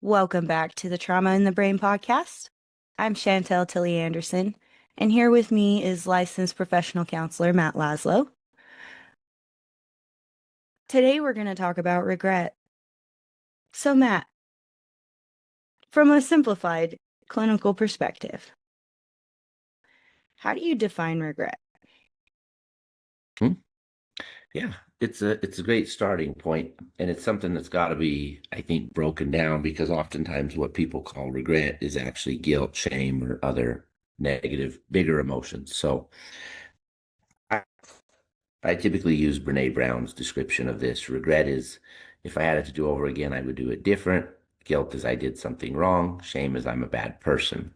Welcome back to the Trauma in the Brain podcast. I'm Chantel Tilly Anderson, and here with me is licensed professional counselor Matt Laszlo. Today we're going to talk about regret. So, Matt, from a simplified clinical perspective, how do you define regret? Yeah, it's a great starting point, and it's something that's got to be, I think, broken down because oftentimes what people call regret is actually guilt, shame, or other negative, bigger emotions. So I, I typically use Brene Brown's description of this. Regret is if I had it to do over again, I would do it different. Guilt is I did something wrong. Shame is I'm a bad person.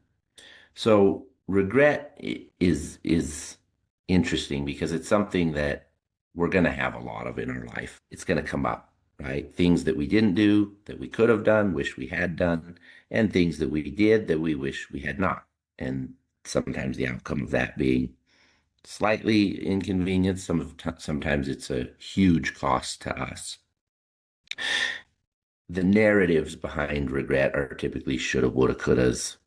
So regret is interesting because it's something that we're going to have a lot of in our life. It's going to come up, right? Things that we didn't do that we could have done, wish we had done, and things that we did that we wish we had not. And sometimes the outcome of that being slightly inconvenient, sometimes it's a huge cost to us. The narratives behind regret are typically shoulda, woulda, couldas,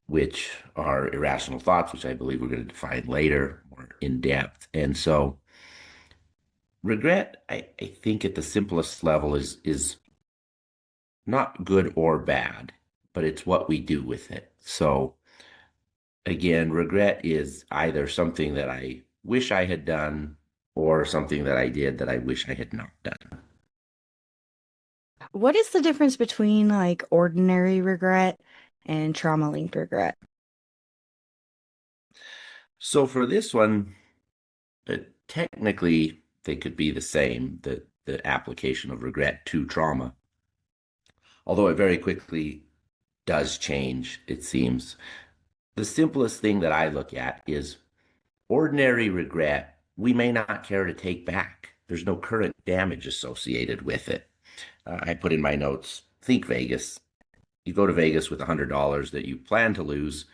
which are irrational thoughts, which I believe we're going to define later more in depth. And so regret, I think at the simplest level is not good or bad, but it's what we do with it. So again, regret is either something that I wish I had done or something that I did that I wish I had not done. What is the difference between ordinary regret and trauma linked regret? So for this one, technically they could be the same, the application of regret to trauma, although it very quickly does change, it seems. The simplest thing that I look at is ordinary regret we may not care to take back. There's no current damage associated with it. I put in my notes, think Vegas. You go to Vegas with $100 that you plan to lose.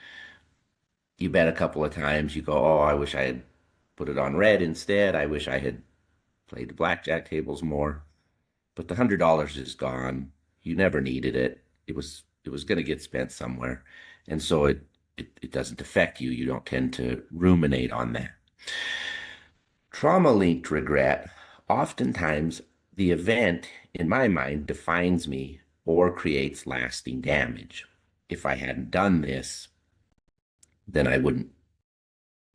You bet a couple of times. You go, oh, I wish I had put it on red instead. I wish I had played the blackjack tables more. But the $100 is gone. You never needed it. It was going to get spent somewhere, and so it doesn't affect you. You don't tend to ruminate on that. Trauma linked regret, oftentimes the event in my mind defines me or creates lasting damage. If I hadn't done this, then I wouldn't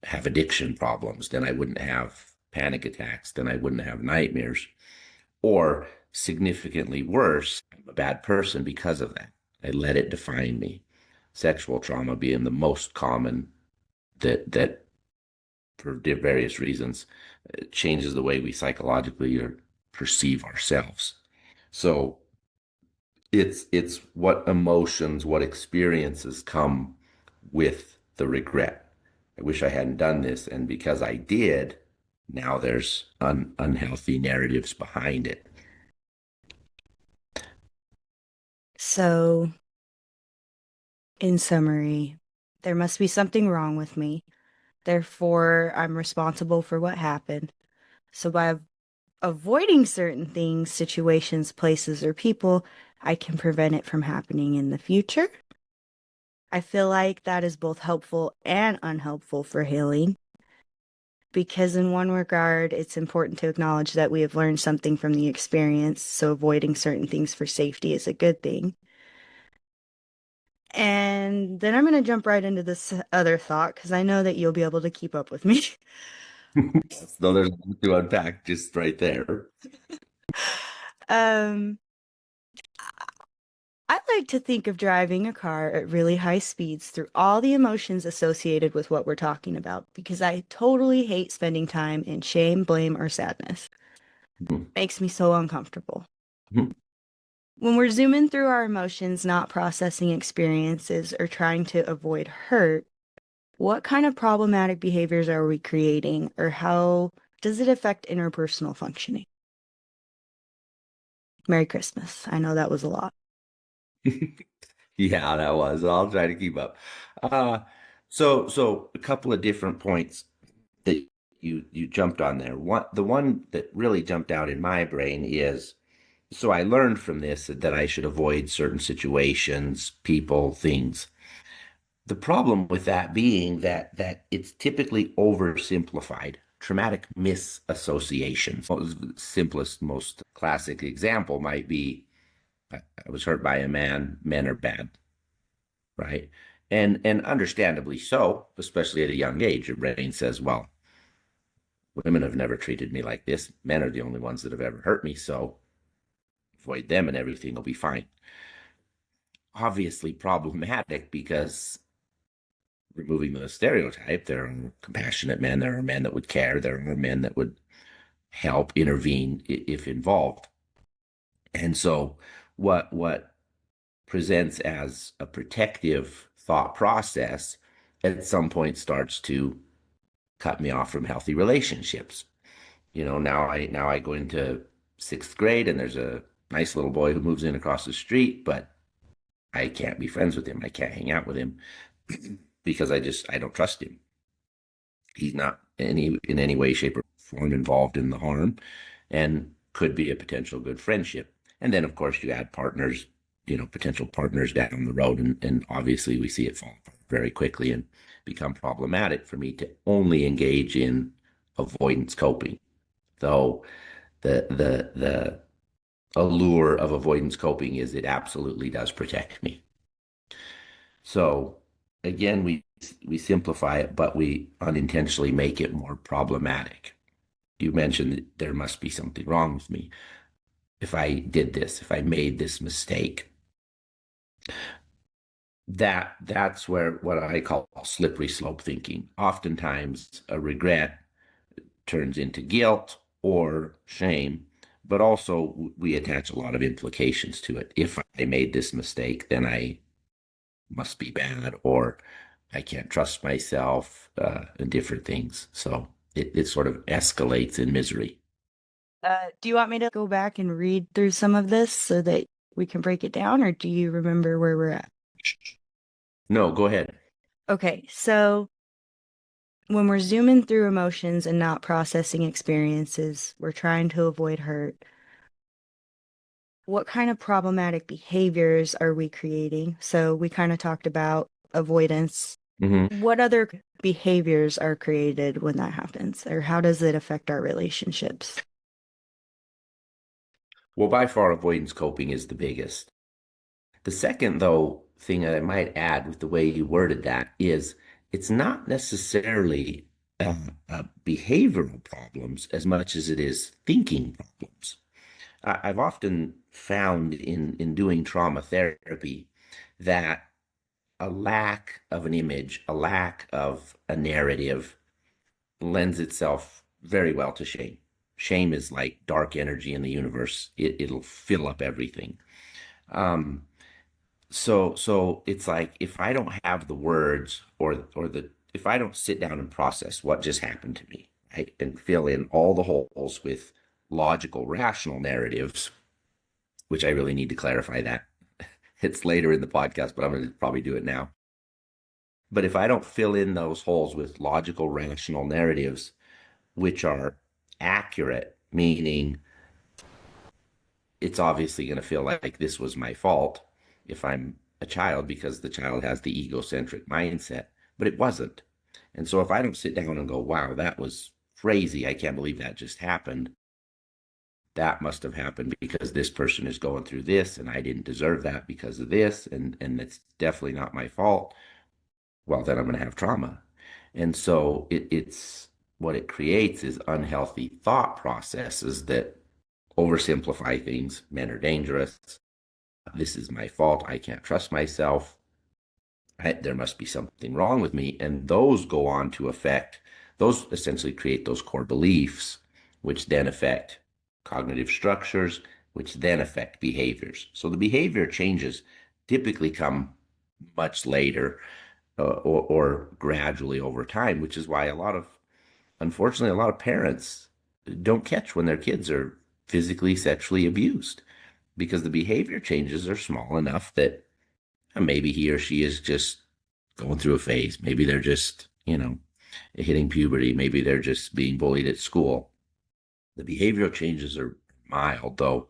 have addiction problems, then I wouldn't have panic attacks, then I wouldn't have nightmares. Or significantly worse, I'm a bad person because of that. I let it define me. Sexual trauma being the most common that for various reasons changes the way we psychologically or perceive ourselves. So it's what emotions, what experiences come with the regret. I wish I hadn't done this, and because I did, now there's unhealthy narratives behind it. So, in summary, there must be something wrong with me. Therefore, I'm responsible for what happened. So, by avoiding certain things, situations, places, or people, I can prevent it from happening in the future. I feel like that is both helpful and unhelpful for healing because, in one regard, it's important to acknowledge that we have learned something from the experience, so avoiding certain things for safety is a good thing. And then I'm going to jump right into this other thought because I know that you'll be able to keep up with me. So there's to unpack just right there. Um, I like to think of driving a car at really high speeds through all the emotions associated with what we're talking about because I totally hate spending time in shame, blame, or sadness. Makes me so uncomfortable. When we're zooming through our emotions, not processing experiences, or trying to avoid hurt, what kind of problematic behaviors are we creating, or how does it affect interpersonal functioning? Merry Christmas. I know that was a lot. Yeah, that was. I'll try to keep up. Uh, so a couple of different points that you jumped on there. The one that really jumped out in my brain is So I learned from this that I should avoid certain situations, people, things. The problem with that being that it's typically oversimplified. Traumatic misassociations. Simplest, most classic example might be I was hurt by a man, men are bad, right? And understandably so, especially at a young age. Your brain says, well, women have never treated me like this. Men are the only ones that have ever hurt me, so avoid them and everything will be fine. Obviously problematic because removing the stereotype, there are compassionate men, there are men that would care, there are men that would help intervene if involved. And so what presents as a protective thought process at some point starts to cut me off from healthy relationships. Now I go into sixth grade and there's a nice little boy who moves in across the street, but I can't be friends with him. I can't hang out with him because I don't trust him. He's not in any way, shape, or form involved in the harm and could be a potential good friendship. And then of course you add partners, potential partners down the road, and obviously we see it fall apart very quickly and become problematic for me to only engage in avoidance coping. Though the allure of avoidance coping is it absolutely does protect me. So again, we simplify it, but we unintentionally make it more problematic. You mentioned that there must be something wrong with me. If I did this, if I made this mistake, that's where what I call slippery slope thinking. Oftentimes a regret turns into guilt or shame, but also we attach a lot of implications to it. If I made this mistake, then I must be bad, or I can't trust myself, and different things. So it sort of escalates in misery. Do you want me to go back and read through some of this so that we can break it down, or do you remember where we're at? No, go ahead. Okay, so when we're zooming through emotions and not processing experiences, we're trying to avoid hurt. What kind of problematic behaviors are we creating? So we kind of talked about avoidance. Hmm. What other behaviors are created when that happens, or how does it affect our relationships? Well, by far, avoidance coping is the biggest. The second, though, thing that I might add with the way you worded that is it's not necessarily behavioral problems as much as it is thinking problems. I've often found in doing trauma therapy that a lack of an image, a lack of a narrative lends itself very well to shame. Shame is like dark energy in the universe. It'll fill up everything. Um, so it's like if I don't have the words or the if I don't sit down and process what just happened to me, right, and fill in all the holes with logical, rational narratives, which I really need to clarify that. It's later in the podcast, but I'm going to probably do it now. But if I don't fill in those holes with logical, rational narratives, which are accurate, meaning it's obviously going to feel like this was my fault if I'm a child because the child has the egocentric mindset, but it wasn't. And so if I don't sit down and go, wow, that was crazy, I can't believe that just happened. That must have happened because this person is going through this and I didn't deserve that because of this, and it's definitely not my fault. Well, then I'm going to have trauma. And so it's what it creates is unhealthy thought processes that oversimplify things. Men are dangerous. This is my fault. I can't trust myself. There must be something wrong with me. And those go on to affect, those essentially create those core beliefs, which then affect cognitive structures, which then affect behaviors. So the behavior changes typically come much later, or gradually over time, which is why unfortunately, a lot of parents don't catch when their kids are physically, sexually abused because the behavior changes are small enough that maybe he or she is just going through a phase. Maybe they're just, hitting puberty. Maybe they're just being bullied at school. The behavioral changes are mild, though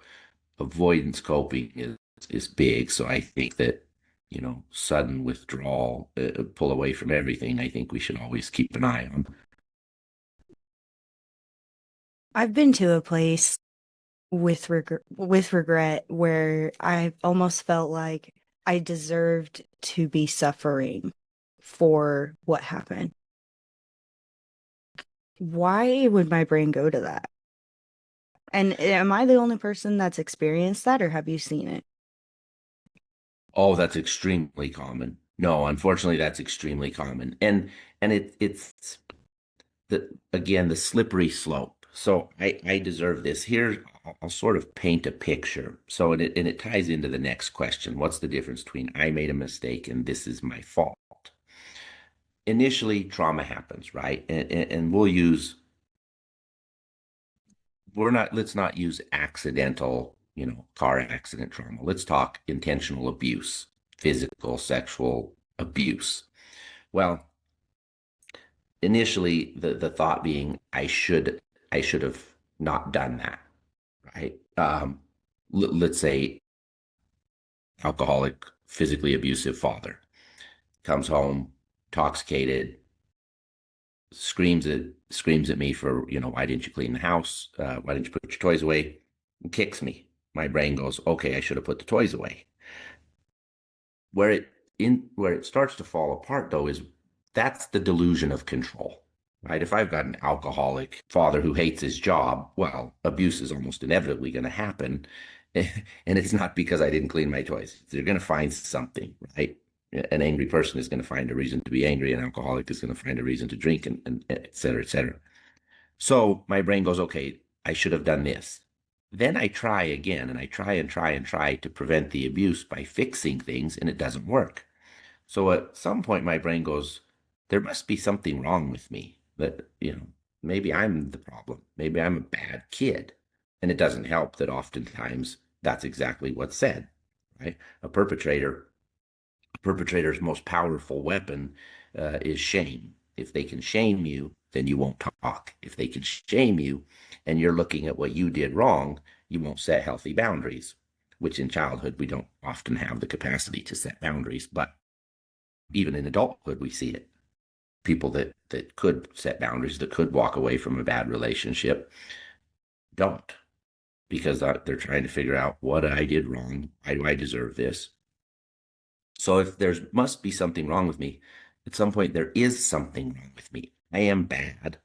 avoidance coping is big. So I think that, sudden withdrawal, pull away from everything, I think we should always keep an eye on. I've been to a place with regret where I almost felt like I deserved to be suffering for what happened. Why would my brain go to that? And am I the only person that's experienced that, or have you seen it? Oh, that's extremely common. No, unfortunately, that's extremely common. And it's the again the slippery slope. So I deserve this. Here, I'll sort of paint a picture. So and it ties into the next question. What's the difference between I made a mistake and this is my fault? Initially, trauma happens, right? And let's not use accidental, car accident trauma. Let's talk intentional abuse, physical, sexual abuse. Well, initially the thought being I should have not done that, right? Let's say alcoholic, physically abusive father comes home intoxicated, screams at me for, why didn't you clean the house? Why didn't you put your toys away? And kicks me. My brain goes, okay, I should have put the toys away. Where it starts to fall apart though is that's the delusion of control. Right? If I've got an alcoholic father who hates his job, well, abuse is almost inevitably going to happen. And it's not because I didn't clean my toys. They're going to find something, right? An angry person is going to find a reason to be angry. An alcoholic is going to find a reason to drink, and et cetera, et cetera. So my brain goes, okay, I should have done this. Then I try again, and I try and try and try to prevent the abuse by fixing things, and it doesn't work. So at some point, my brain goes, there must be something wrong with me that, maybe I'm the problem. Maybe I'm a bad kid. And it doesn't help that oftentimes that's exactly what's said, right? A perpetrator's most powerful weapon is shame. If they can shame you, then you won't talk. If they can shame you and you're looking at what you did wrong, you won't set healthy boundaries, which in childhood we don't often have the capacity to set boundaries. But even in adulthood, we see it. People that could set boundaries, that could walk away from a bad relationship, don't because they're trying to figure out what I did wrong. Why do I deserve this? So if there must be something wrong with me, at some point there is something wrong with me. I am bad.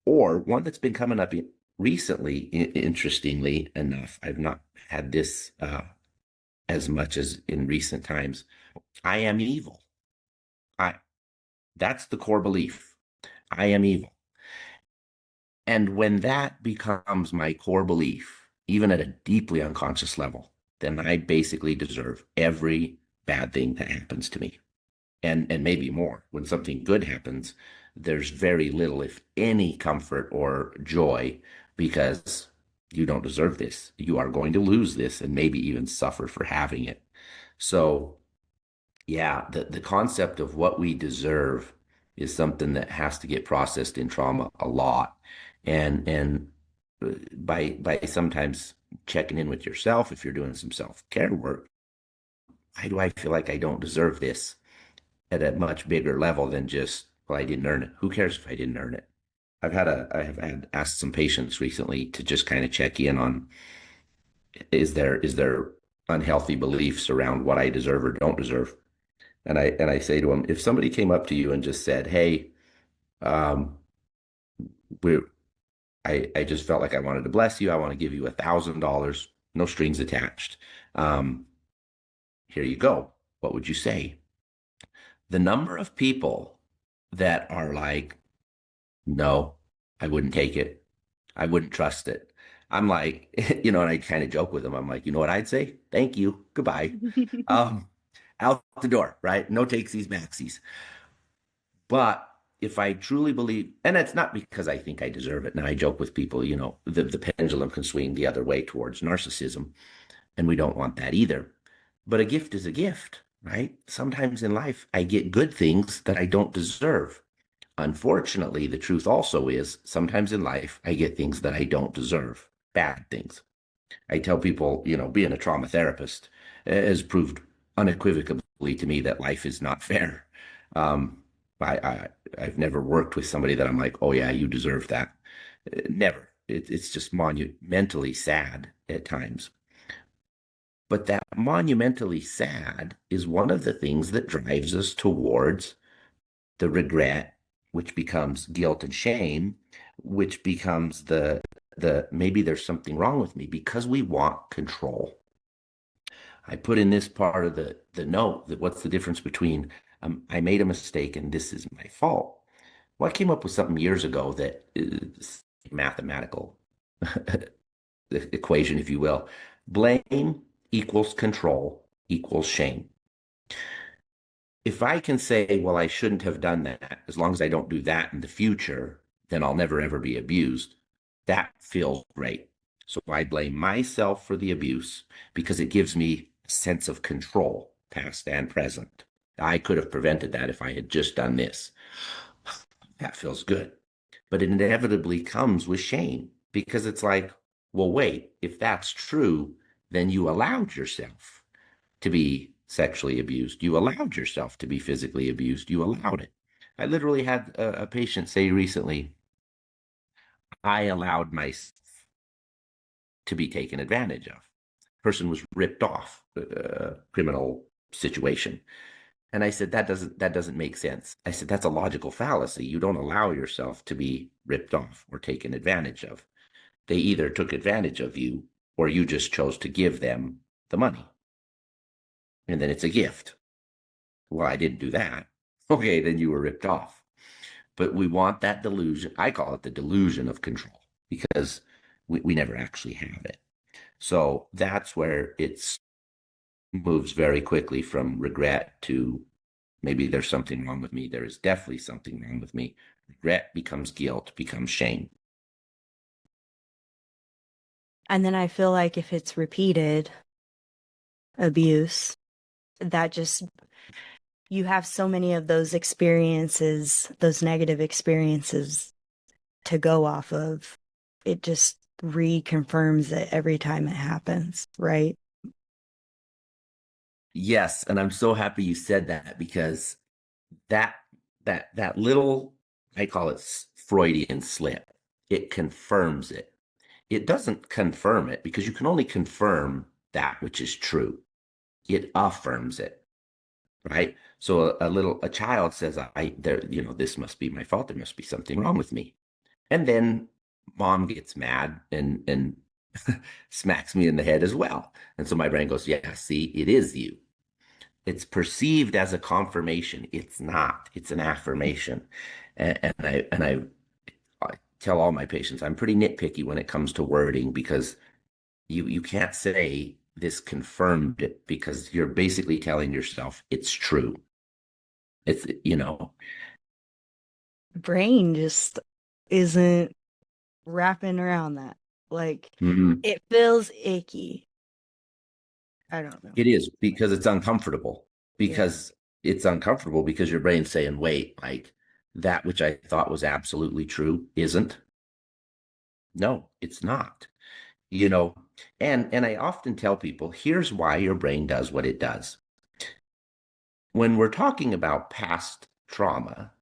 Or one that's been coming up recently, interestingly enough, I've not had this as much as in recent times. I am evil. I That's the core belief. I am evil. And when that becomes my core belief, even at a deeply unconscious level, then I basically deserve every bad thing that happens to me. And maybe more. When something good happens, there's very little, if any, comfort or joy because you don't deserve this. You are going to lose this and maybe even suffer for having it. So yeah, the concept of what we deserve is something that has to get processed in trauma a lot. And by sometimes checking in with yourself, if you're doing some self-care work, why do I feel like I don't deserve this at a much bigger level than just, well, I didn't earn it. Who cares if I didn't earn it? I have had asked some patients recently to just kind of check in on is there unhealthy beliefs around what I deserve or don't deserve. And I say to them, if somebody came up to you and just said, "Hey, um, we I just felt like I wanted to bless you. I want to give you $1,000, no strings attached. Um, Here you go." What would you say? The number of people that are like, "No, I wouldn't take it. I wouldn't trust it." I'm like, and I kind of joke with them. I'm like, you know what I'd say? Thank you. Goodbye. Um, Out the door, right? No takesies, backsies. But if I truly believe, and it's not because I think I deserve it. Now I joke with people, the pendulum can swing the other way towards narcissism, and we don't want that either. But a gift is a gift, right? Sometimes in life, I get good things that I don't deserve. Unfortunately, the truth also is sometimes in life, I get things that I don't deserve, bad things. I tell people, being a trauma therapist has proved unequivocally to me that life is not fair. Um, I've never worked with somebody that I'm like, oh yeah, you deserve that. Never. It's just monumentally sad at times. But that monumentally sad is one of the things that drives us towards the regret, which becomes guilt and shame, which becomes the maybe there's something wrong with me because we want control. I put in this part of the note that what's the difference between I made a mistake and this is my fault. Well, I came up with something years ago that is mathematical equation, if you will. Blame equals control equals shame. If I can say, well, I shouldn't have done that, as long as I don't do that in the future, then I'll never ever be abused. That feels great. So I blame myself for the abuse because it gives me a sense of control, past and present. I could have prevented that if I had just done this. That feels good. But it inevitably comes with shame because it's like, well, wait, if that's true, then you allowed yourself to be sexually abused. You allowed yourself to be physically abused. You allowed it. I literally had a patient say recently, I allowed myself to be taken advantage of. Person was ripped off, criminal situation. And I said, that doesn't make sense. I said, that's a logical fallacy. You don't allow yourself to be ripped off or taken advantage of. They either took advantage of you or you just chose to give them the money. And then it's a gift. Well, I didn't do that. Okay, then you were ripped off. But we want that delusion. I call it the delusion of control because we never actually have it. So that's where it moves very quickly from regret to maybe there's something wrong with me. There is definitely something wrong with me. Regret becomes guilt, becomes shame. And then I feel like if it's repeated abuse, that just, you have so many of those experiences, those negative experiences to go off of. It just reconfirms it every time it happens, right? Yes, and I'm so happy you said that because that that little, I call it Freudian slip. It confirms it. It doesn't confirm it because you can only confirm that which is true. It affirms it, right? So a child says, I there, this must be my fault. There must be something wrong with me. And then mom gets mad and smacks me in the head as well. And so my brain goes, yeah, see, it is you. It's perceived as a confirmation. It's not. It's an affirmation. And I tell all my patients I'm pretty nitpicky when it comes to wording because you can't say this confirmed it because you're basically telling yourself it's true. It's. Brain just isn't wrapping around that. Like, Mhm. it feels icky. I don't know. It is because it's uncomfortable. Yeah. Because it's uncomfortable because your brain's saying, wait, like that which I thought was absolutely true isn't. No, it's not. You know, and I often tell people, here's why your brain does what it does. When we're talking about past trauma,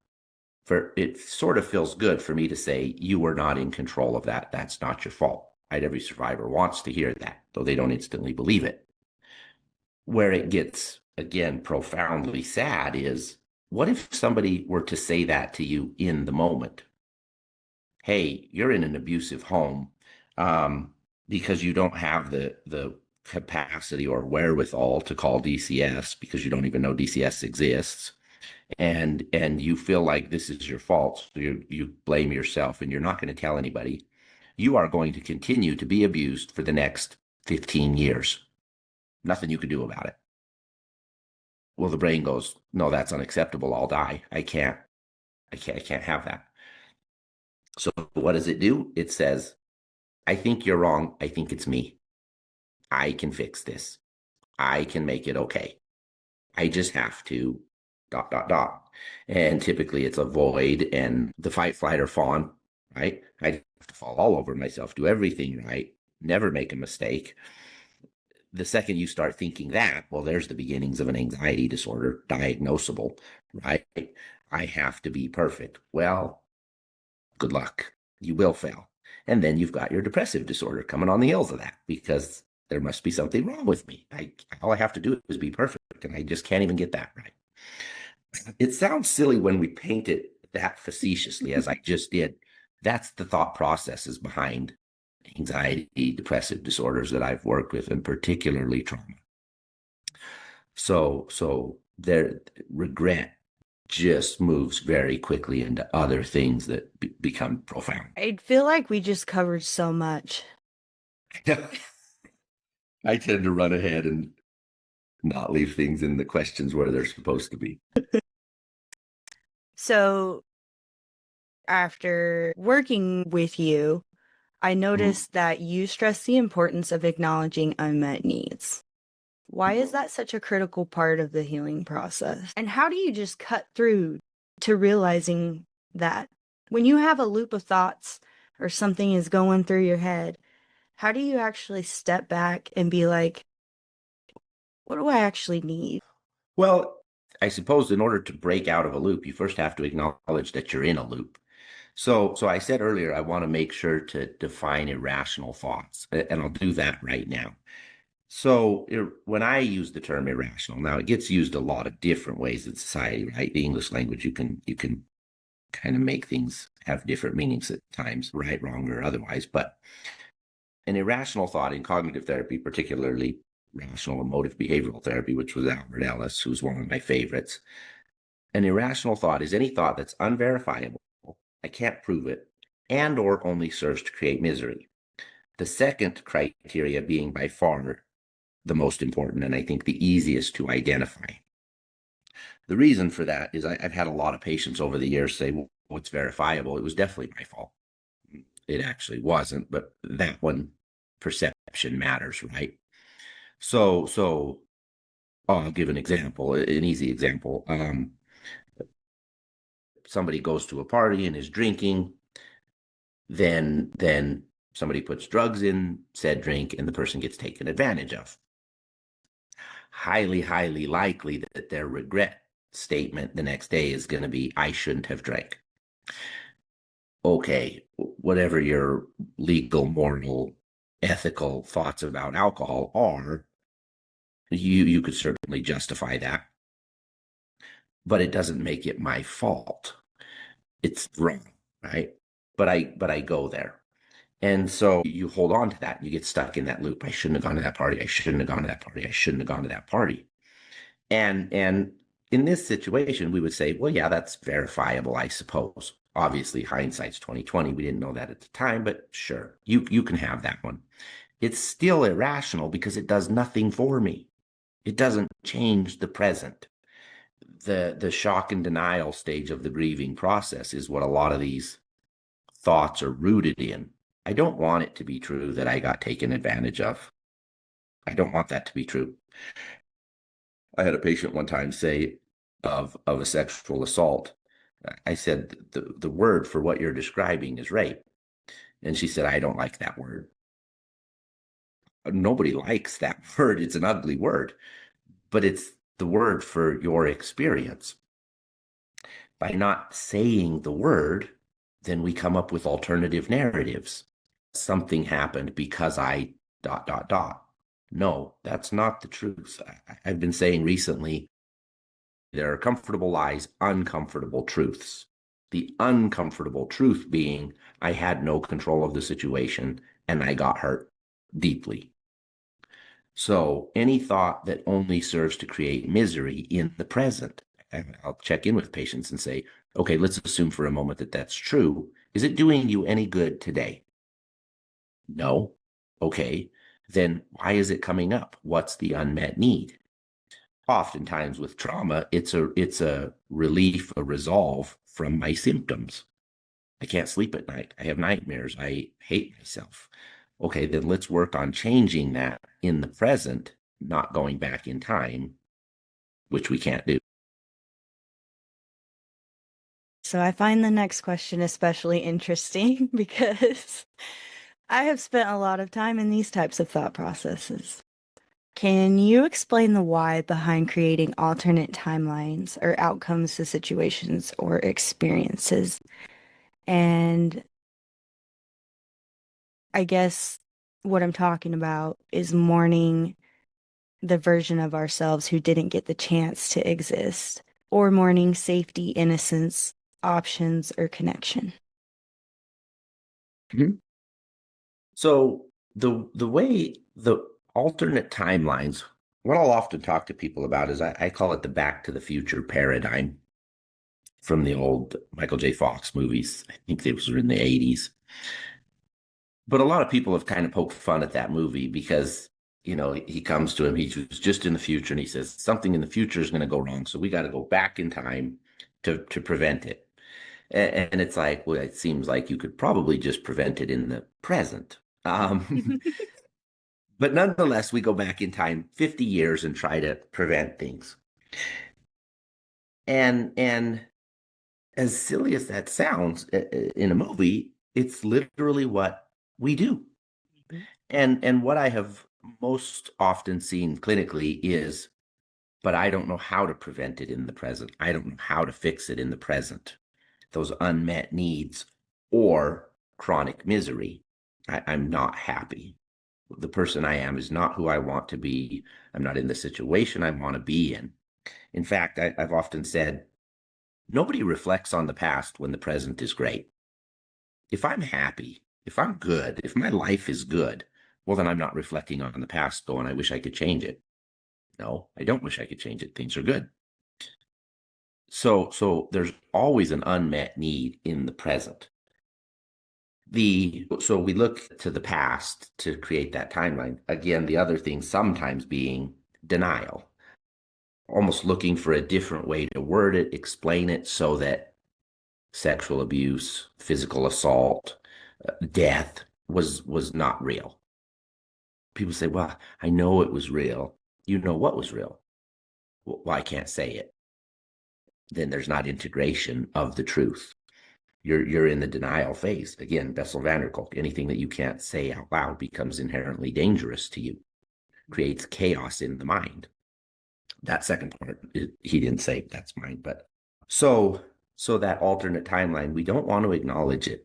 for it sort of feels good for me to say you were not in control of that. That's not your fault. Right? Every survivor wants to hear that, though they don't instantly believe it. Where it gets again profoundly sad is what if somebody were to say that to you in the moment? Hey, you're in an abusive home because you don't have the capacity or wherewithal to call DCS because you don't even know DCS exists, and you feel like this is your fault, so you blame yourself, and you're not going to tell anybody. You are going to continue to be abused for the next 15 years. Nothing you can do about it. Well, the brain goes, no, that's unacceptable. I'll die. I can't have that. So what does it do? It says, I think you're wrong. I think it's me. I can fix this. I can make it okay. I just have to dot dot dot. And typically it's avoid and the fight, flight, or fawn, right? I have to fall all over myself, do everything right. never make a mistake. The second you start thinking that, well, there's the beginnings of an anxiety disorder, diagnosable, right? I have to be perfect. Well, good luck. You will fail. And then you've got your depressive disorder coming on the heels of that because there must be something wrong with me. All I have to do is be perfect, and I just can't even get that right. It sounds silly when we paint it that facetiously, as I just did. That's the thought processes behind anxiety, depressive disorders that I've worked with, and particularly trauma. So their regret just moves very quickly into other things that become profound. I feel like we just covered so much. I tend to run ahead and not leave things in the questions where they're supposed to be. So, after working with you, I Mm. noticed that you stress the importance of acknowledging unmet needs. Why is that such a critical part of the healing process? And how do you just cut through to realizing that when you have a loop of thoughts or something is going through your head, how do you actually step back and be like, what do I actually need? Well, I suppose in order to break out of a loop, you first have to acknowledge that you're in a loop. So I said earlier, I want to make sure to define irrational thoughts, and I'll do that right now. So when I use the term irrational, now it gets used a lot of different ways in society, right? The English language, you can kind of make things have different meanings at times, right, wrong, or otherwise. But an irrational thought in cognitive therapy, particularly rational emotive behavioral therapy, which was Albert Ellis, who's one of my favorites. An irrational thought is any thought that's unverifiable, I can't prove it, and or only serves to create misery. The second criteria being by far the most important and I think the easiest to identify. The reason for that is I've had a lot of patients over the years say, well, it's verifiable. It was definitely my fault. It actually wasn't, but that one perception matters, right? So I'll give an example, an easy example. Somebody goes to a party and is drinking, then somebody puts drugs in said drink and the person gets taken advantage of. Highly likely that their regret statement the next day is going to be, I shouldn't have drank. Okay, whatever your legal, moral, ethical thoughts about alcohol are, you could certainly justify that, but it doesn't make it my fault. It's wrong, right? But I go there. And so you hold on to that and you get stuck in that loop. I shouldn't have gone to that party. I shouldn't have gone to that party. I shouldn't have gone to that party. And in this situation, we would say, well, yeah, that's verifiable, I suppose. Obviously, hindsight's 2020. We didn't know that at the time, but sure, you can have that one. It's still irrational because it does nothing for me. It doesn't change the present. The shock and denial stage of the grieving process is what a lot of these thoughts are rooted in. I don't want it to be true that I got taken advantage of. I don't want that to be true. I had a patient one time say of a sexual assault. I said the word for what you're describing is rape, and she said I don't like that word. Nobody likes that word. It's an ugly word, but it's the word for your experience. By not saying the word, then we come up with alternative narratives. Something happened because I dot dot dot. No, that's not the truth. I've been saying recently there are comfortable lies, uncomfortable truths. The uncomfortable truth being I had no control of the situation and I got hurt deeply. So any thought that only serves to create misery in the present, and I'll check in with patients and say, okay, let's assume for a moment that that's true. Is it doing you any good today? No. Okay. Then why is it coming up? What's the unmet need? Oftentimes with trauma, it's a relief, a resolve from my symptoms. I can't sleep at night. I have nightmares. I hate myself. Okay, then let's work on changing that in the present, not going back in time, which we can't do. So I find the next question especially interesting because I have spent a lot of time in these types of thought processes. Can you explain the why behind creating alternate timelines or outcomes to situations or experiences? And I guess what I'm talking about is mourning the version of ourselves who didn't get the chance to exist, or mourning safety, innocence, options, or connection. Mhm. So the way the alternate timelines, what I'll often talk to people about is I call it the Back to the Future paradigm from the old Michael J. Fox movies. I think those were in the 80s. But a lot of people have kind of poked fun at that movie because, he comes to him, he's just in the future, and he says something in the future is going to go wrong. So we got to go back in time to prevent it. And it's like, well, it seems like you could probably just prevent it in the present. But nonetheless, we go back in time 50 years and try to prevent things. And as silly as that sounds in a movie, it's literally what we do. And what I have most often seen clinically is, but I don't know how to prevent it in the present. I don't know how to fix it in the present. Those unmet needs or chronic misery. I'm not happy. The person I am is not who I want to be. I'm not in the situation I want to be in. In fact, I've often said, nobody reflects on the past when the present is great. If I'm happy, if I'm good, if my life is good, well, then I'm not reflecting on the past going, I wish I could change it. No, I don't wish I could change it. Things are good. So there's always an unmet need in the present. So we look to the past to create that timeline. Again, the other thing sometimes being denial, almost looking for a different way to word it, explain it so that sexual abuse, physical assault, death was not real. People say, "Well, I know it was real." You know what was real? Well, I can't say it. Then there's not integration of the truth. You're in the denial phase. Again, Bessel van der Kolk, anything that you can't say out loud becomes inherently dangerous to you, creates chaos in the mind. That second part, he didn't say that's mine, but so so that alternate timeline, we don't want to acknowledge it.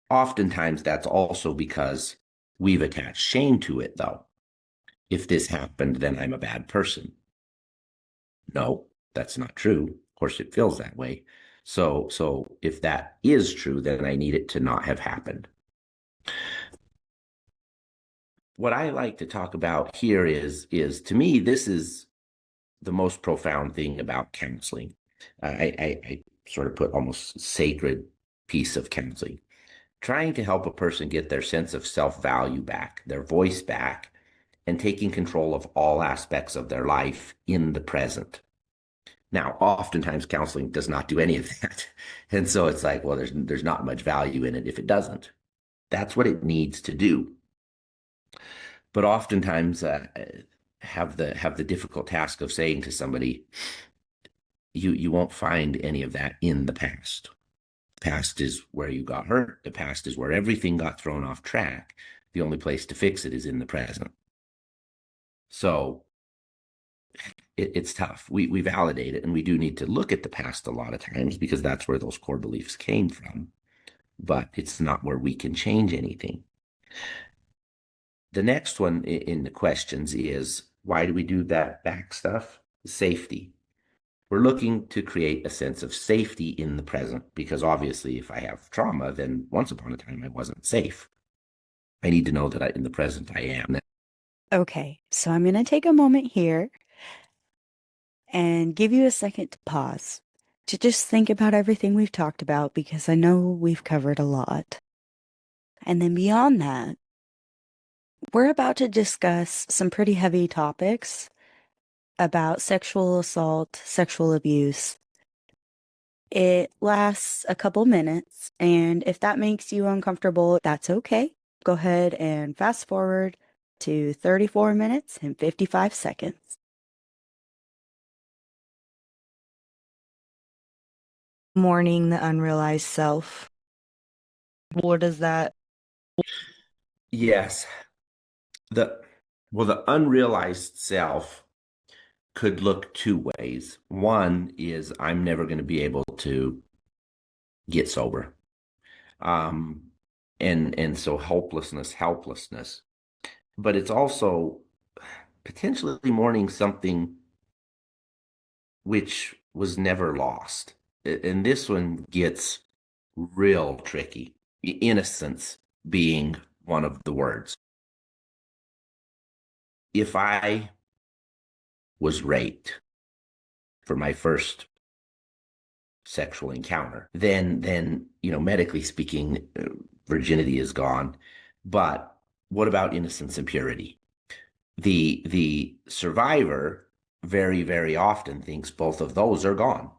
Oftentimes that's also because we've attached shame to it, though. If this happened, then I'm a bad person. No, that's not true. Of course, it feels that way. So if that is true, then I need it to not have happened. What I like to talk about here is to me, this is the most profound thing about counseling. I sort of put almost sacred piece of counseling, trying to help a person get their sense of self-value back, their voice back, and taking control of all aspects of their life in the present. Now, oftentimes counseling does not do any of that. And so it's like, well, there's not much value in it if it doesn't. That's what it needs to do. But oftentimes have the difficult task of saying to somebody, you won't find any of that in the past. The past is where you got hurt. The past is where everything got thrown off track. The only place to fix it is in the present. So it's tough. We validate it, and we do need to look at the past a lot of times because that's where those core beliefs came from. But it's not where we can change anything. The next one in the questions is, why do we do that back stuff? Safety. We're looking to create a sense of safety in the present because obviously, if I have trauma, then once upon a time I wasn't safe. I need to know that in the present I am. Okay, so I'm going to take a moment here and give you a second to pause to just think about everything we've talked about because I know we've covered a lot. And then beyond that, we're about to discuss some pretty heavy topics about sexual assault, sexual abuse. It lasts a couple minutes, and if that makes you uncomfortable, that's okay. Go ahead and fast forward to 34 minutes and 55 seconds. Mourning the unrealized self. What does that Yes. The well, the unrealized self could look two ways. One is I'm never going to be able to get sober. Um, and so helplessness. But it's also potentially mourning something which was never lost. And this one gets real tricky. Innocence being one of the words. If I was raped for my first sexual encounter, then medically speaking, virginity is gone. But what about innocence and purity? The survivor very, very often thinks both of those are gone.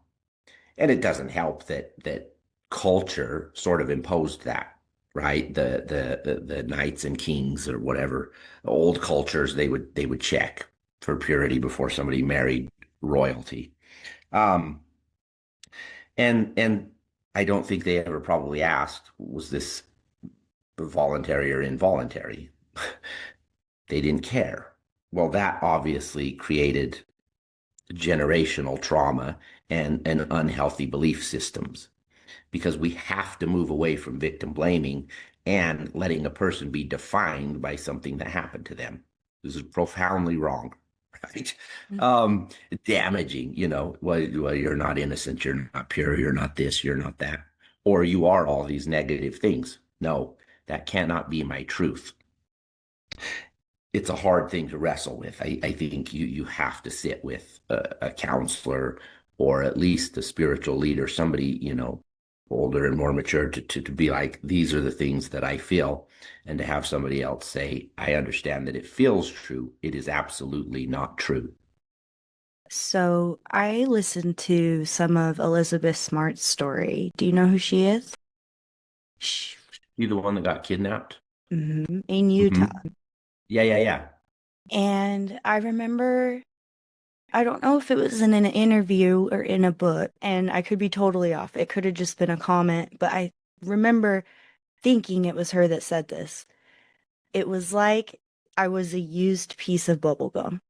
And it doesn't help that culture sort of imposed that, right? The knights and kings or whatever old cultures, they would check for purity before somebody married royalty. Um, and I don't think they ever probably asked, was this voluntary or involuntary? They didn't care. Well, that obviously created generational trauma and unhealthy belief systems because we have to move away from victim blaming and letting a person be defined by something that happened to them. This is profoundly wrong, right? Damaging, well, you're not innocent, you're not pure, you're not this, you're not that, or you are all these negative things. No, that cannot be my truth. It's a hard thing to wrestle with. I think you have to sit with a counselor or at least a spiritual leader, somebody, older and more mature to be like, these are the things that I feel. And to have somebody else say, I understand that it feels true. It is absolutely not true. So I listened to some of Elizabeth Smart's story. Do you know who she is? Sh You the one that got kidnapped? In Utah. Hmm. Yeah, yeah, yeah. And I remember, I don't know if it was in an interview or in a book, and I could be totally off. It could have just been a comment, but I remember thinking it was her that said this. It was like I was a used piece of bubble gum.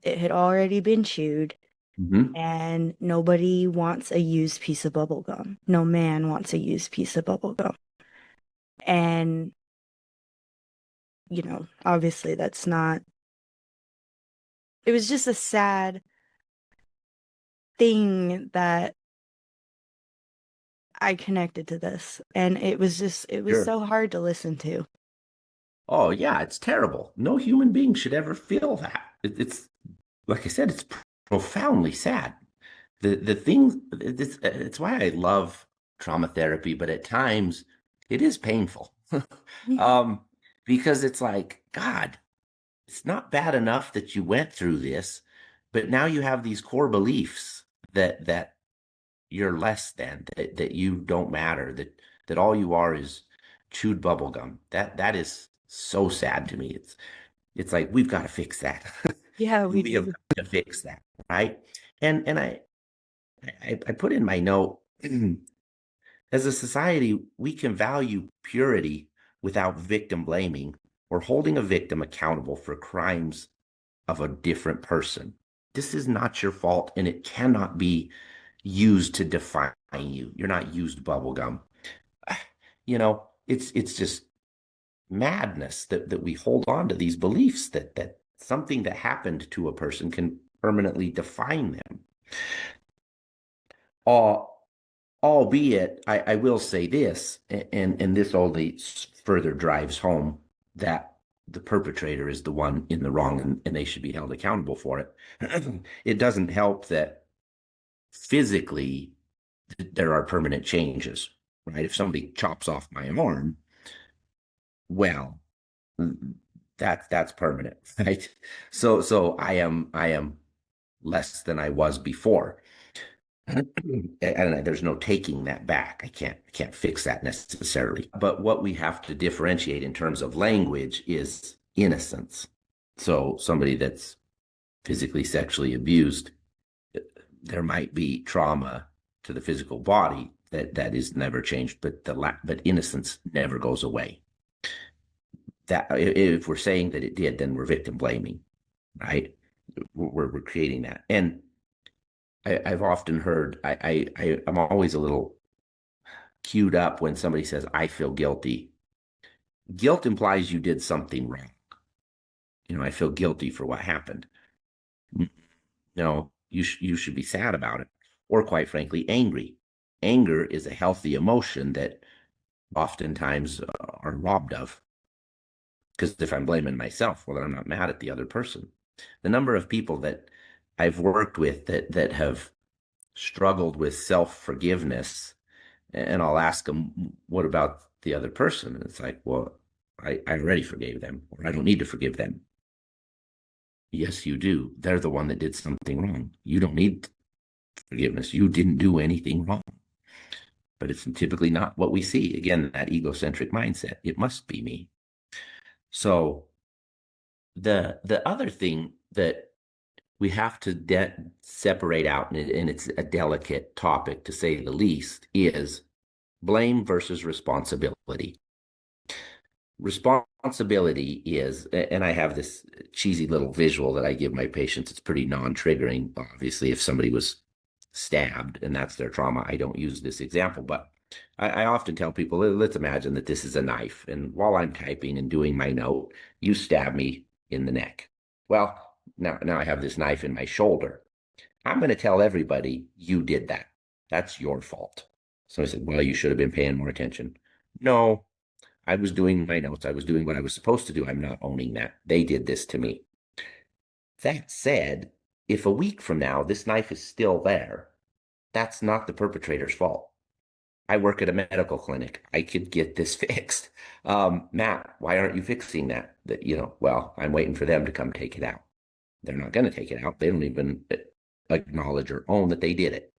It had already been chewed, Hmm. and nobody wants a used piece of bubble gum. No man wants a used piece of bubble gum. And, obviously that's not, it was just a sad thing that I connected to this. And it was Sure. so hard to listen to. Oh, yeah, it's terrible. No human being should ever feel that. It's like I said, it's profoundly sad. The thing it's why I love trauma therapy, but at times it is painful. um, because it's like, God, it's not bad enough that you went through this, but now you have these core beliefs that you're less than, that you don't matter, that all you are is chewed bubble gum. That is so sad to me. It's like we've got to fix that. Yeah, we We have do. got to fix that, right? And I put in my note, as a society, we can value purity without victim blaming or holding a victim accountable for crimes of a different person. This is not your fault, and it cannot be used to define you. You're not used bubblegum. It's just madness that we hold on to these beliefs that something that happened to a person can permanently define them. Uh, albeit, I will say this, and this only further drives home that the perpetrator is the one in the wrong, and they should be held accountable for it. It doesn't help that physically there are permanent changes, right? If somebody chops off my arm, well, that's permanent, right? So I am less than I was before. And there's no taking that back. I can't fix that necessarily. But what we have to differentiate in terms of language is innocence. So somebody that's physically sexually abused, there might be trauma to the physical body that is never changed, but innocence never goes away. that if we're saying that it did, then we're victim blaming, right? We're creating that. And I've often heard, I'm always a little queued up when somebody says, I feel guilty. Guilt implies you did something wrong. I feel guilty for what happened. No, you should be sad about it, or quite frankly, angry. Anger is a healthy emotion that oftentimes are robbed of. Because if I'm blaming myself, well, then I'm not mad at the other person. The number of people that I've worked with that have struggled with self forgiveness, and I'll ask them, "What about the other person?" And it's like, "Well, I already forgave them, or I don't need to forgive them." Yes, you do. They're the one that did something wrong. You don't need forgiveness. You didn't do anything wrong. But it's typically not what we see. Again, that egocentric mindset. It must be me. So the other thing that we have to separate out, and it's a delicate topic to say the least, is blame versus responsibility. Responsibility is, and I have this cheesy little visual that I give my patients. It's pretty non-triggering. Obviously, if somebody was stabbed and that's their trauma, I don't use this example, but I often tell people, let's imagine that this is a knife, and while I'm typing and doing my note, you stab me in the neck. Well, now I have this knife in my shoulder. I'm going to tell everybody you did that. That's your fault. So I said, well, you should have been paying more attention. No, I was doing my notes. I was doing what I was supposed to do. I'm not owning that. They did this to me. That said, if a week from now this knife is still there, that's not the perpetrator's fault. I work at a medical clinic. I could get this fixed. Matt, why aren't you fixing that? Well, I'm waiting for them to come take it out. They're not going to take it out. They don't even acknowledge or own that they did it.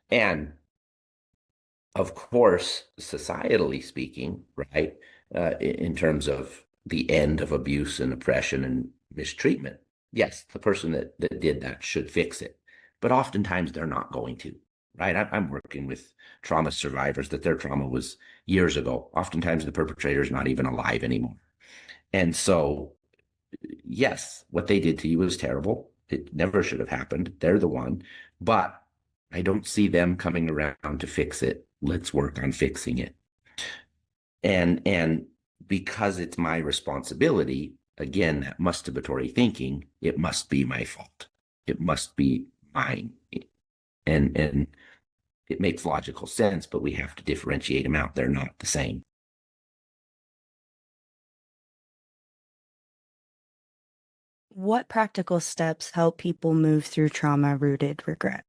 And of course, societally speaking, right, in terms of the end of abuse and oppression and mistreatment, yes, the person that did that should fix it. But oftentimes they're not going to, right? I'm working with trauma survivors that their trauma was years ago. Oftentimes the perpetrator is not even alive anymore. And so, yes, what they did to you was terrible. It never should have happened. They're the one. But I don't see them coming around to fix it. Let's work on fixing it. And because it's my responsibility, again, that masturbatory thinking, it must be my fault. It must be mine. And it makes logical sense, but we have to differentiate them out. They're not the same. What practical steps help people move through trauma-rooted regret?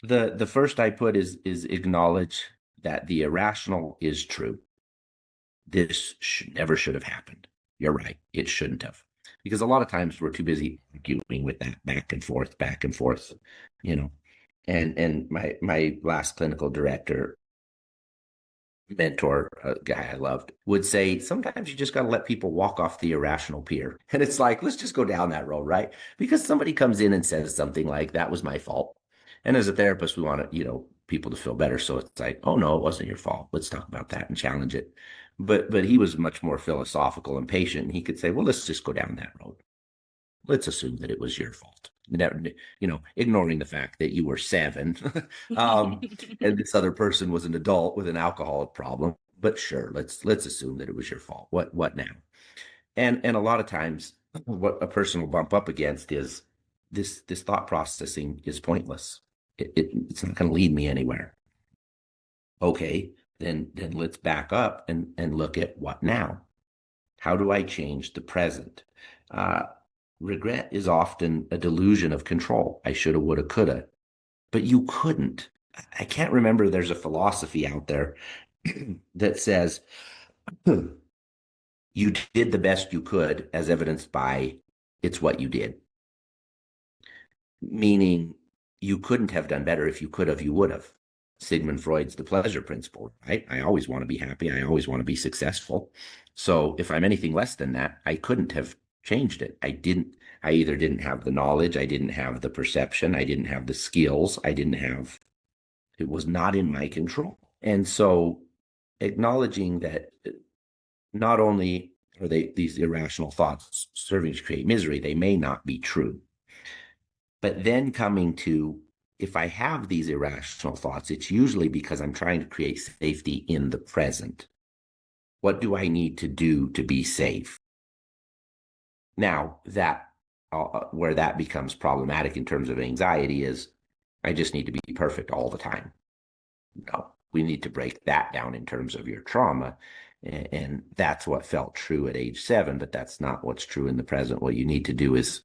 The first I put is acknowledge that the irrational is true. This never should have happened. You're right. It shouldn't have. Because a lot of times we're too busy arguing with that back and forth, you know. And my last clinical director, mentor, a guy I loved, would say sometimes you just got to let people walk off the irrational pier. And it's like, let's just go down that road, right? Because somebody comes in and says something like, that was my fault. And as a therapist, we want to, people to feel better. So it's like, oh no, it wasn't your fault. Let's talk about that and challenge it. But he was much more philosophical and patient. And he could say, well, let's just go down that road. Let's assume that it was your fault. Ignoring the fact that you were 7, and this other person was an adult with an alcoholic problem. But sure, let's assume that it was your fault. What now? And a lot of times, what a person will bump up against is this thought processing is pointless. It's not going to lead me anywhere. Okay, then let's back up and look at what now. How do I change the present? Regret is often a delusion of control. I shoulda, woulda, coulda, but you couldn't. I can't remember. There's a philosophy out there that says you did the best you could, as evidenced by it's what you did. Meaning you couldn't have done better. If you could have, you would have. Sigmund Freud's the pleasure principle, right? I always want to be happy. I always want to be successful. So if I'm anything less than that, I couldn't have changed it. I either didn't have the knowledge, I didn't have the perception, I didn't have the skills, it was not in my control. And so acknowledging that not only are these irrational thoughts serving to create misery, they may not be true. But then coming to, if I have these irrational thoughts, it's usually because I'm trying to create safety in the present. What do I need to do to be safe? Now, that where that becomes problematic in terms of anxiety is I just need to be perfect all the time. No, we need to break that down in terms of your trauma. And that's what felt true at age 7, but that's not what's true in the present. What you need to do is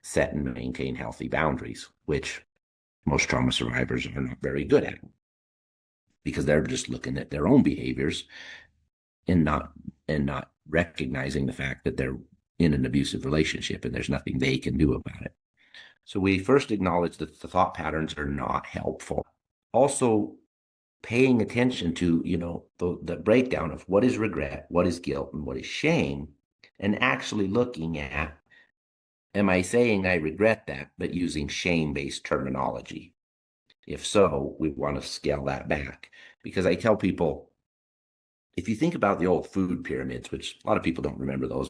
set and maintain healthy boundaries, which most trauma survivors are not very good at because they're just looking at their own behaviors and not recognizing the fact that they're in an abusive relationship and there's nothing they can do about it. So we first acknowledge that the thought patterns are not helpful. Also, paying attention to, the breakdown of what is regret, what is guilt, and what is shame, and actually looking at, am I saying I regret that, but using shame-based terminology? If so, we want to scale that back. Because I tell people, if you think about the old food pyramids, which a lot of people don't remember those,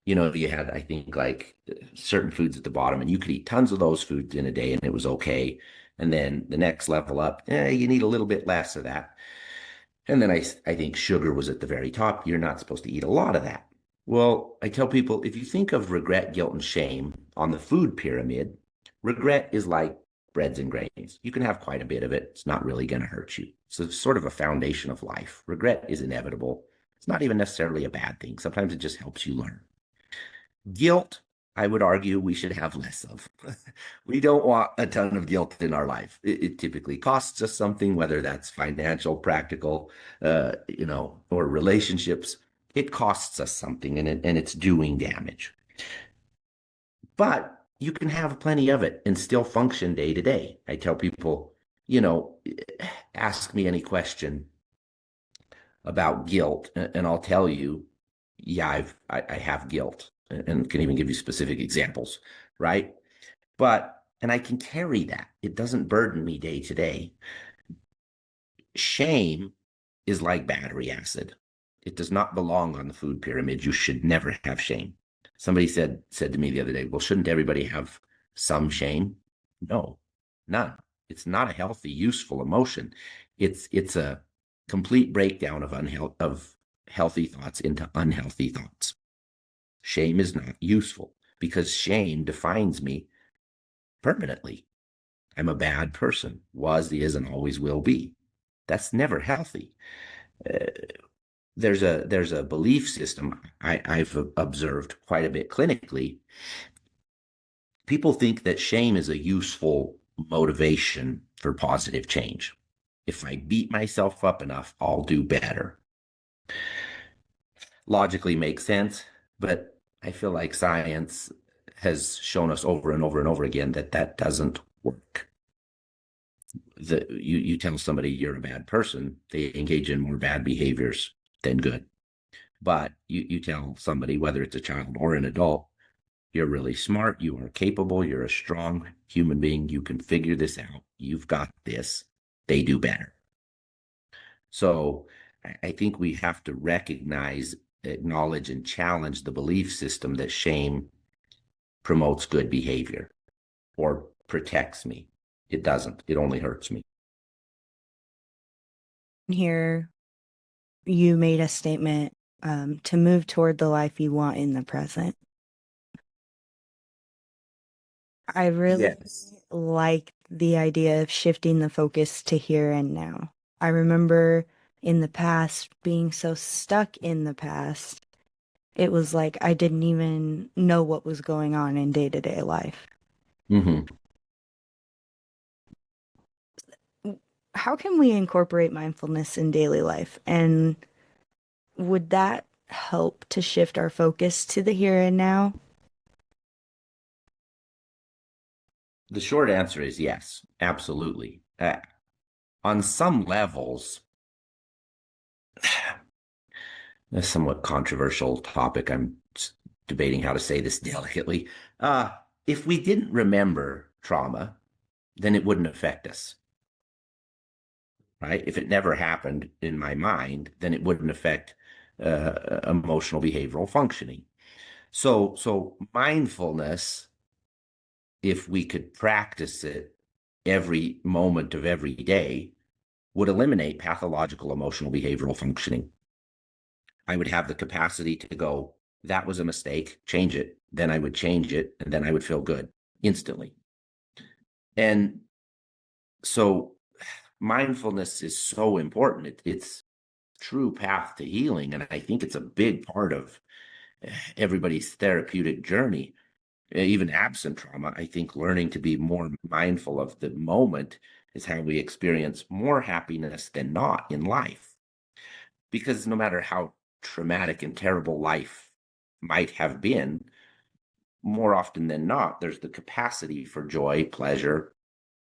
you had, I think, like certain foods at the bottom, and you could eat tons of those foods in a day and it was okay. And then the next level up, you need a little bit less of that. And then I think sugar was at the very top. You're not supposed to eat a lot of that. Well, I tell people, if you think of regret, guilt, and shame on the food pyramid, regret is like breads and grains. You can have quite a bit of it. It's not really going to hurt you. So it's sort of a foundation of life. Regret is inevitable. It's not even necessarily a bad thing. Sometimes it just helps you learn. Guilt, I would argue we should have less of. We don't want a ton of guilt in our life. It typically costs us something, whether that's financial, practical, or relationships. It costs us something, and it's doing damage. But you can have plenty of it and still function day to day. I tell people, ask me any question about guilt, and I'll tell you, yeah, I have guilt, and can even give you specific examples, right? And I can carry that. It doesn't burden me day to day. Shame is like battery acid. It does not belong on the food pyramid. You should never have shame. Somebody said to me the other day, well, shouldn't everybody have some shame? No, none. It's not a healthy, useful emotion. It's a complete breakdown of healthy thoughts into unhealthy thoughts. Shame is not useful because shame defines me permanently. I'm a bad person, was, is, and always will be. That's never healthy. Uh, there's a belief system I've observed quite a bit clinically. People think that shame is a useful motivation for positive change. If I beat myself up enough, I'll do better. Logically makes sense, but I feel like science has shown us over and over and over again that that doesn't work. You tell somebody you're a bad person, they engage in more bad behaviors than good. But you tell somebody, whether it's a child or an adult, you're really smart, you are capable, you're a strong human being, you can figure this out, you've got this, they do better. So I think we have to recognize, acknowledge, and challenge the belief system that shame promotes good behavior or protects me. It doesn't. It only hurts me. Here, you made a statement to move toward the life you want in the present. I really Yes. like the idea of shifting the focus to here and now. I remember in the past being so stuck in the past, it was like I didn't even know what was going on in day-to-day life. Mm-hmm. How can we incorporate mindfulness in daily life? And would that help to shift our focus to the here and now? The short answer is yes, absolutely. On some levels, a somewhat controversial topic. I'm debating how to say this delicately. Uh, if we didn't remember trauma, then it wouldn't affect us. right? If it never happened in my mind, then it wouldn't affect emotional behavioral functioning. So mindfulness, if we could practice it every moment of every day, would eliminate pathological emotional behavioral functioning. I would have the capacity to go, that was a mistake, change it. Then I would change it, and then I would feel good instantly. And so mindfulness is so important. It's true path to healing. And I think it's a big part of everybody's therapeutic journey, even absent trauma. I think learning to be more mindful of the moment is how we experience more happiness than not in life. Because no matter how traumatic and terrible life might have been, more often than not, there's the capacity for joy, pleasure,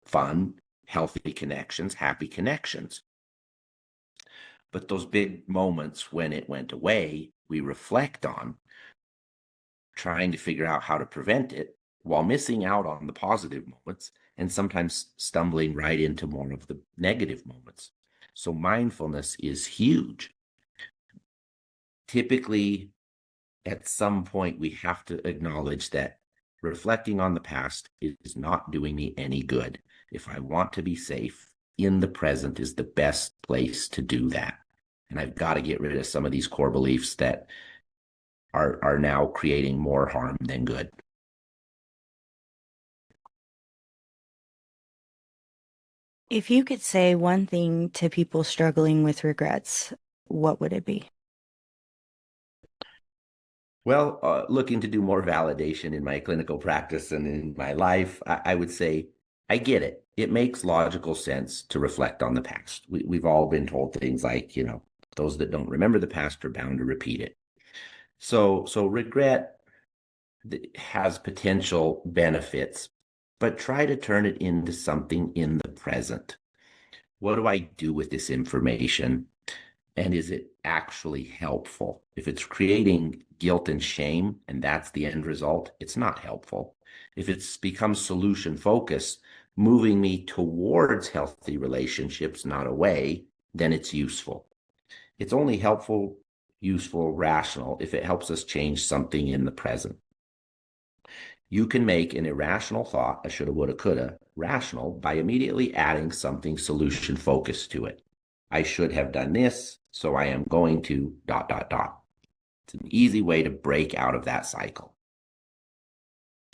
fun, healthy connections, happy connections. But those big moments when it went away, we reflect on, trying to figure out how to prevent it while missing out on the positive moments and sometimes stumbling right into more of the negative moments. So mindfulness is huge. Typically, at some point, we have to acknowledge that reflecting on the past is not doing me any good. If I want to be safe, in the present is the best place to do that. And I've got to get rid of some of these core beliefs that are now creating more harm than good. If you could say one thing to people struggling with regrets, what would it be? Well, looking to do more validation in my clinical practice and in my life, I would say I get it. It makes logical sense to reflect on the past. We've all been told things like, those that don't remember the past are bound to repeat it. So regret has potential benefits, but try to turn it into something in the present. What do I do with this information? And is it actually helpful? If it's creating guilt and shame, and that's the end result, it's not helpful. If it's become solution focused, moving me towards healthy relationships, not away, then it's useful. It's only helpful, useful, rational if it helps us change something in the present. You can make an irrational thought, a shoulda, woulda, coulda, rational by immediately adding something solution focused to it. I should have done this, so I am going to ... It's an easy way to break out of that cycle.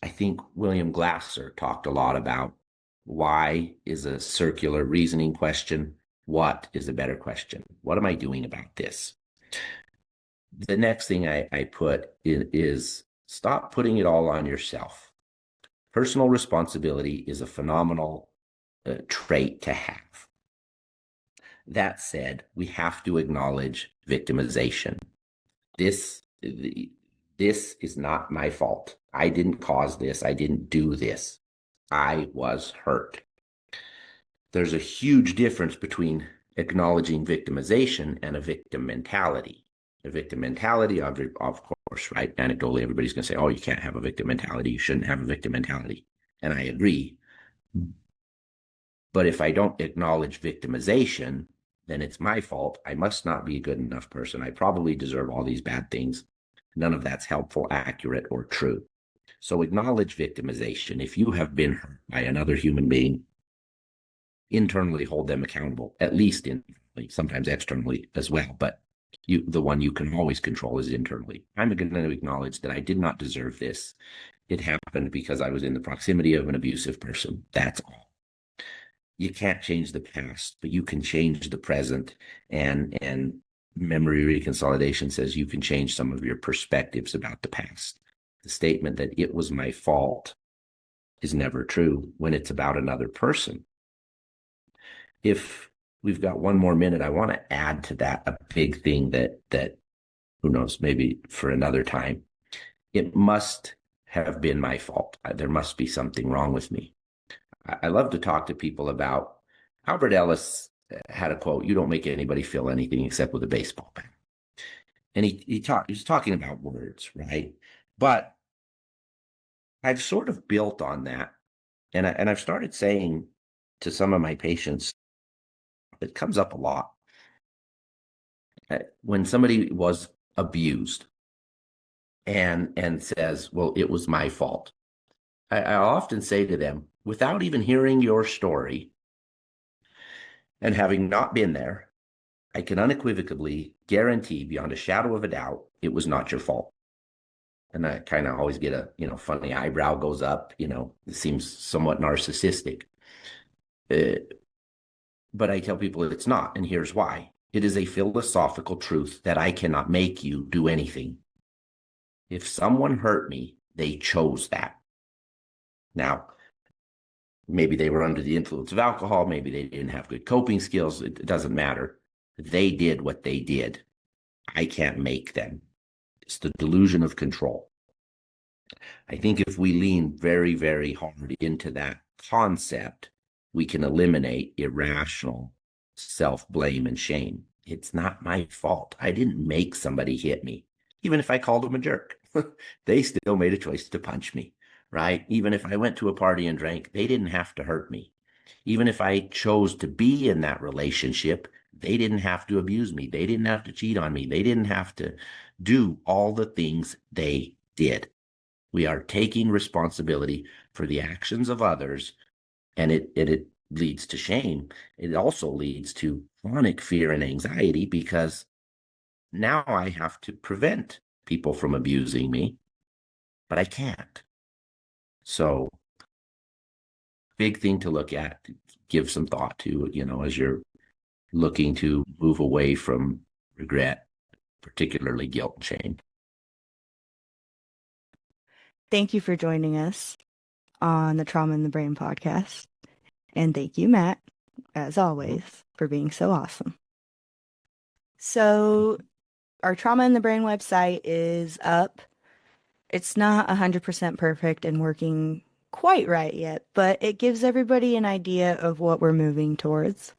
I think William Glasser talked a lot about why is a circular reasoning question. What is a better question? What am I doing about this? The next thing I put is stop putting it all on yourself. Personal responsibility is a phenomenal trait to have. That said, we have to acknowledge victimization. This this is not my fault. I didn't cause this. I didn't do this. I was hurt. There's a huge difference between acknowledging victimization and a victim mentality. A victim mentality, of course, right? Anecdotally, everybody's going to say, oh, you can't have a victim mentality. You shouldn't have a victim mentality. And I agree. But if I don't acknowledge victimization, then it's my fault. I must not be a good enough person. I probably deserve all these bad things. None of that's helpful, accurate, or true. So acknowledge victimization. If you have been hurt by another human being, internally hold them accountable, at least internally, sometimes externally as well. But the one you can always control is internally. I'm going to acknowledge that I did not deserve this. It happened because I was in the proximity of an abusive person. That's all. You can't change the past, but you can change the present. And memory reconsolidation says you can change some of your perspectives about the past. The statement that it was my fault is never true when it's about another person. If we've got one more minute, I want to add to that a big thing that who knows, maybe for another time. It must have been my fault. There must be something wrong with me. I love to talk to people about Albert Ellis had a quote, you don't make anybody feel anything except with a baseball bat. And he was talking about words, right? But I've sort of built on that. And I've started saying to some of my patients, that comes up a lot. When somebody was abused and says, well, it was my fault, I often say to them, without even hearing your story and having not been there, I can unequivocally guarantee beyond a shadow of a doubt it was not your fault. And I kind of always get a, funny eyebrow goes up, it seems somewhat narcissistic. Uh, but I tell people it's not, and here's why. It is a philosophical truth that I cannot make you do anything. If someone hurt me, they chose that. Now, maybe they were under the influence of alcohol, maybe they didn't have good coping skills, it doesn't matter. They did what they did. I can't make them. It's the delusion of control. I think if we lean very, very hard into that concept, we can eliminate irrational self-blame and shame. It's not my fault. I didn't make somebody hit me. Even if I called them a jerk, they still made a choice to punch me, right? Even if I went to a party and drank, they didn't have to hurt me. Even if I chose to be in that relationship, they didn't have to abuse me. They didn't have to cheat on me. They didn't have to do all the things they did. We are taking responsibility for the actions of others, and it leads to shame. It also leads to chronic fear and anxiety because now I have to prevent people from abusing me, but I can't. So, big thing to look at, give some thought to, as you're looking to move away from regret, particularly guilt and shame. Thank you for joining us on the Trauma in the Brain podcast. And thank you, Matt, as always, for being so awesome. So, our Trauma in the Brain website is up. It's not 100% perfect and working quite right yet, but it gives everybody an idea of what we're moving towards.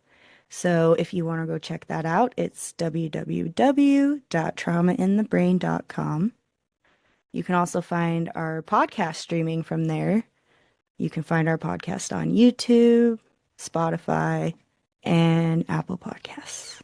So if you want to go check that out, it's www.traumainthebrain.com. You can also find our podcast streaming from there. You can find our podcast on YouTube, Spotify, and Apple Podcasts.